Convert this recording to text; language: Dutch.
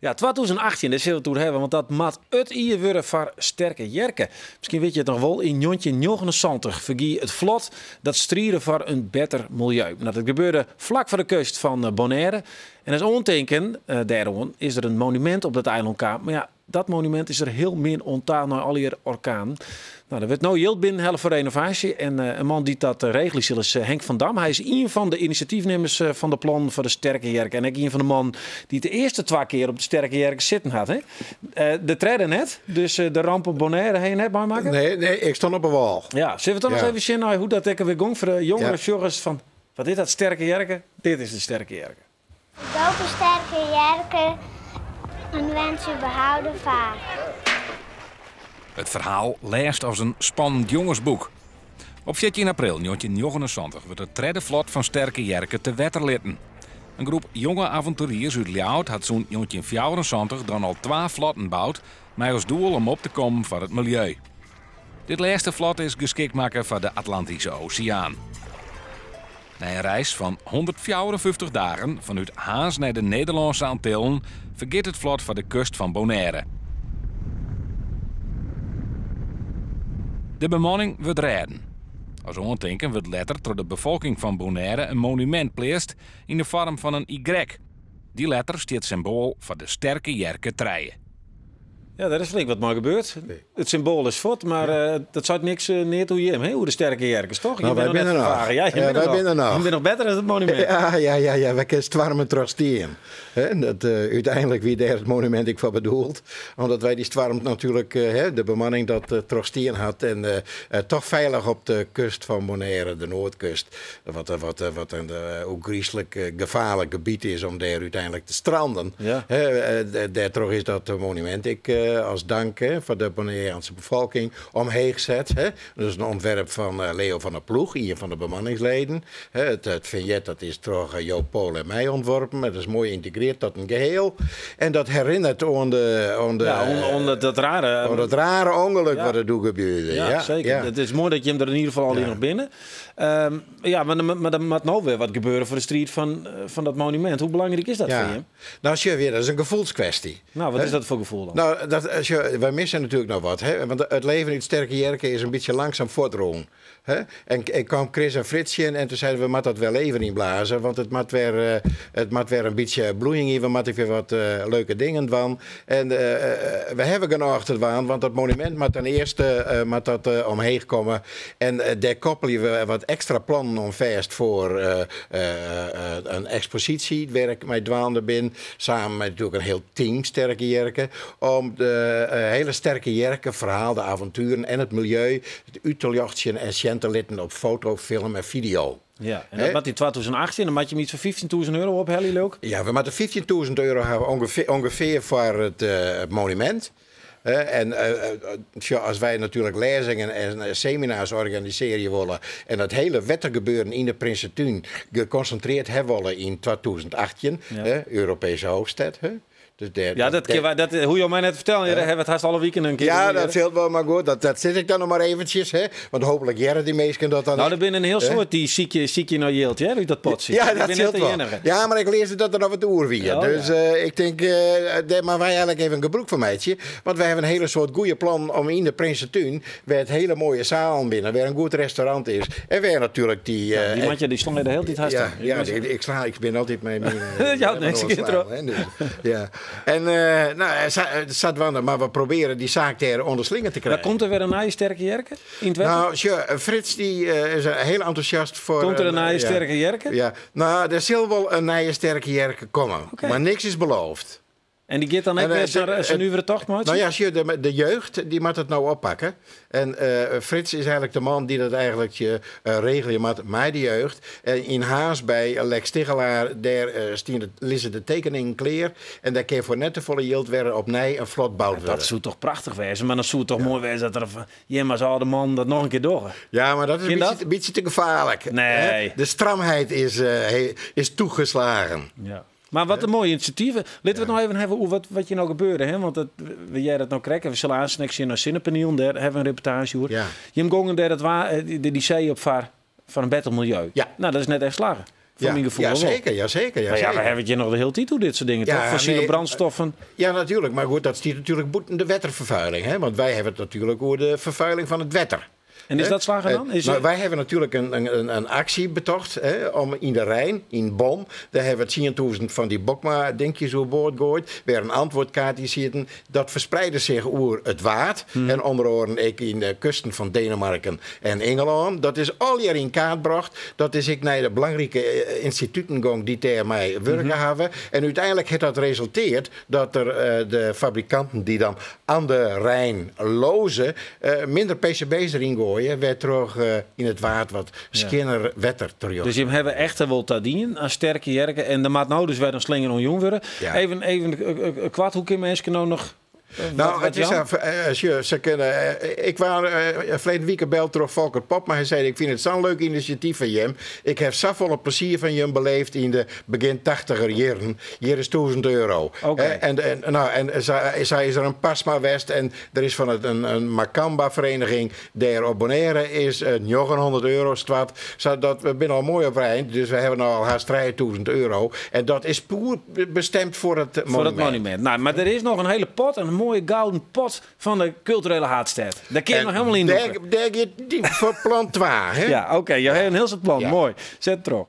Ja, 2018, daar zullen we het over hebben, want dat mat het hier worden voor sterke jerken. Misschien weet je het nog wel, in 1979 vergie het vlot dat strijden voor een beter milieu. Nou, dat gebeurde vlak voor de kust van Bonaire. En als onteken, daarom, is er een monument op dat eiland Kaap. Maar ja, dat monument is er heel min ontdaan na al die orkaan. Nou, er werd nou heel binnen voor renovatie. En een man die dat regelt is Henk van Dam. Hij is een van de initiatiefnemers van de plan voor de sterke jerk. En ook een van de man die de eerste 2 keer op de sterke jerk zitten had. Hè? De treden net, dus de ramp op Bonaire, heb je net bijmaken? Nee, ik stond op een wal. Ja, zullen we toch nog even zien hoe dat ik weer gong voor de jongere jongens van... Wat is dat sterke jerken? Dit is de sterke jerken. Welke sterke jerken een wens u behouden vaar. Het verhaal leest als een spannend jongensboek. Op 14 april 1979 wordt het derde vlot van sterke jerken te wetter litten. Een groep jonge avonturiers uit Ljout had zo'n 1974 dan al 2 vlotten gebouwd, met als doel om op te komen voor het milieu. Dit laatste vlot is geschikt maken voor de Atlantische Oceaan. Na een reis van 154 dagen vanuit Haas naar de Nederlandse Antillen vergeet het vlot voor de kust van Bonaire. De bemanning wordt redden. Als ondenken wordt later door de bevolking van Bonaire een monument pleest in de vorm van een Y. Die letter staat symbool voor de sterke jerken treien. Ja, daar is flink wat maar gebeurd. Nee. Het symbool is fort, maar dat zou niks neer toe je hem. Hoe de sterke jerkens, toch? Nou, wij binnen nog. Ja, wij binnen nog. Je bent nog beter dan het monument. Ja, wij kunnen het warme trosteren. Dat uiteindelijk wie daar het monument ik voor bedoeld. Omdat wij die storm natuurlijk, de bemanning dat trosteren had. En toch veilig op de kust van Bonaire, de Noordkust. Wat een ook griezelig gevaarlijk gebied is om daar uiteindelijk te stranden. Ja. Daar toch is dat monument als dank voor de Bonaireaanse bevolking omheen gezet. Dat is een ontwerp van Leo van der Ploeg, een van de bemanningsleden. Het vignet dat is door Joop Pool en mij ontworpen. Het is mooi geïntegreerd tot een geheel. En dat herinnert aan dat rare ongeluk wat er toen gebeurde. Ja, zeker. Ja. Het is mooi dat je hem er in ieder geval al hier nog binnen. Maar er moet nou weer wat gebeuren voor de street van dat monument. Hoe belangrijk is dat voor je? Nou, dat is een gevoelskwestie. Nou, wat is dat voor gevoel dan? Nou, wij missen natuurlijk nog wat. Want het leven in sterke jerken is een beetje langzaam voortdrongen. En ik kwam Chris en Fritsje en toen zeiden we, moet dat wel even inblazen. Want het moet weer een beetje bloeiing hier. We moeten weer wat leuke dingen van. En we hebben genoeg te doen, want dat monument moet ten eerste omheen komen. En daar koppelen we wat extra plannen om vast voor een expositie. Waar ik met dwaande ben. Samen met natuurlijk een heel team sterke jerken. Om de hele sterke jerken, verhaal, de avonturen en het milieu. Het uiteljachtige en te litten op foto, film en video. Ja, en dat met die 2018, dan maak je hem iets voor €15.000 op, Helly Leuk? Ja, we moeten €15.000 hebben ongeveer voor het monument. Als wij natuurlijk lezingen en seminars organiseren willen en dat hele wettergebeuren in de Prinsentuin geconcentreerd hebben willen in 2018, Europese hoofdstad. Dus hoe je mij net vertelde, hebben we het haast alle weekend een keer. Ja, dat zit wel maar goed. Dat zit ik dan nog maar eventjes. Want hopelijk jaren die meesten dat dan. Nou, er binnen een heel soort die ziek je nou jeelt, hè? Dat pot ziet. Ja, dat zit wel. Ja, maar ik lees dat er nog wat oer weer. Dus ik denk, maar wij eigenlijk even een gebroek van meidje. Want wij hebben een hele soort goede plan om in de Prinsentuin, waar het hele mooie zaal binnen, waar een goed restaurant is. En waar natuurlijk die. Die mandje die stond de hele tijd haast. Ik ben altijd mee. Ja, niks keer. Ja. En het staat wel, maar we proberen die zaak daar onder slinger te krijgen. Maar komt er weer een nieuwe sterke jerken in het wetter? Nou, Frits die is heel enthousiast voor. Komt er een nieuwe sterke jerken? Ja, nou, er zal wel een nieuwe sterke jerken komen, maar niks is beloofd. En die gaat dan ook weer zijn uwere tocht, maatje? Nou ja, de jeugd die moet het nou oppakken. En Frits is eigenlijk de man die dat eigenlijk regelen moet met de jeugd. In Haas bij Lex Tigelaar, daar liggen de tekeningen klaar. En daar kan voor net te volle yield weer opnieuw een vlot bouwd worden. Dat zou toch prachtig wezen, maar dan zou het toch mooi wezen dat er jemals oude man dat nog een keer door. Ja, maar dat is een beetje te gevaarlijk. Nee. De stramheid is toegeslagen. Ja. Maar wat een mooie initiatieven. Laten we het nog even hebben wat je nou gebeurde. Hè? Want jij dat nou krijgen. We zullen aansnijden naar Zinnenpaneel. Daar hebben we een reportage over. Ja. Je hebt gongen daar die zei op van een beter milieu. Ja. Nou, dat is net echt slagen. Van mijn gevoel. Jazeker. Maar ja, we hebben het je nog de hele tijd hoe dit soort dingen, Ja, toch? Fossiele nee, brandstoffen. Ja, natuurlijk. Maar goed, dat stiert natuurlijk boeten de wettervervuiling. Hè? Want wij hebben het natuurlijk over de vervuiling van het wetter. En is dat slagen dan? Wij hebben natuurlijk een actie betocht om in de Rijn, in Bom, daar hebben we 10.000 van die bokma, denk je, zo boord gegooid. Weer een antwoordkaart zitten. Dat verspreidde zich over het waard. En onder andere ik in de kusten van Denemarken en Engeland. Dat is al hier in kaart gebracht. Dat is ik naar de belangrijke instituten gang die tegen mij werken hebben. En uiteindelijk heeft dat resulteerd dat er de fabrikanten die dan aan de Rijn lozen, minder PCB's erin gooien. Weer terug in het waard wat skinner wetter terug. Dus je hebben echt wel tadien aan sterke jerken. En de maat nou dus weer een slinger om jong worden. Ja. Even kwart, hoe kunnen mensen nou nog... Het is als je ze kennen. Ik was verleden week gebeld door Volker Pop, maar hij zei: ik vind het zo'n leuk initiatief van Jem. Ik heb zoveel plezier van Jem beleefd in de begin 80er jaren. Hier is €1000. Okay. En zij is er een Pasma West en er is van een Macamba-vereniging daar abonneren is €900 stad. Dat we zijn al mooi op eind, dus we hebben nou al haast €3000. En dat is puur bestemd voor het monument. Voor het monument. Nou, maar er is nog een hele pot, een mooie gouden pot van de culturele Haardstad. Daar kun je nog helemaal in doen. Daar gaat die voor plan 2. Ja, oké. Je hebt een heel soort plan. Ja. Mooi. Zet het erop.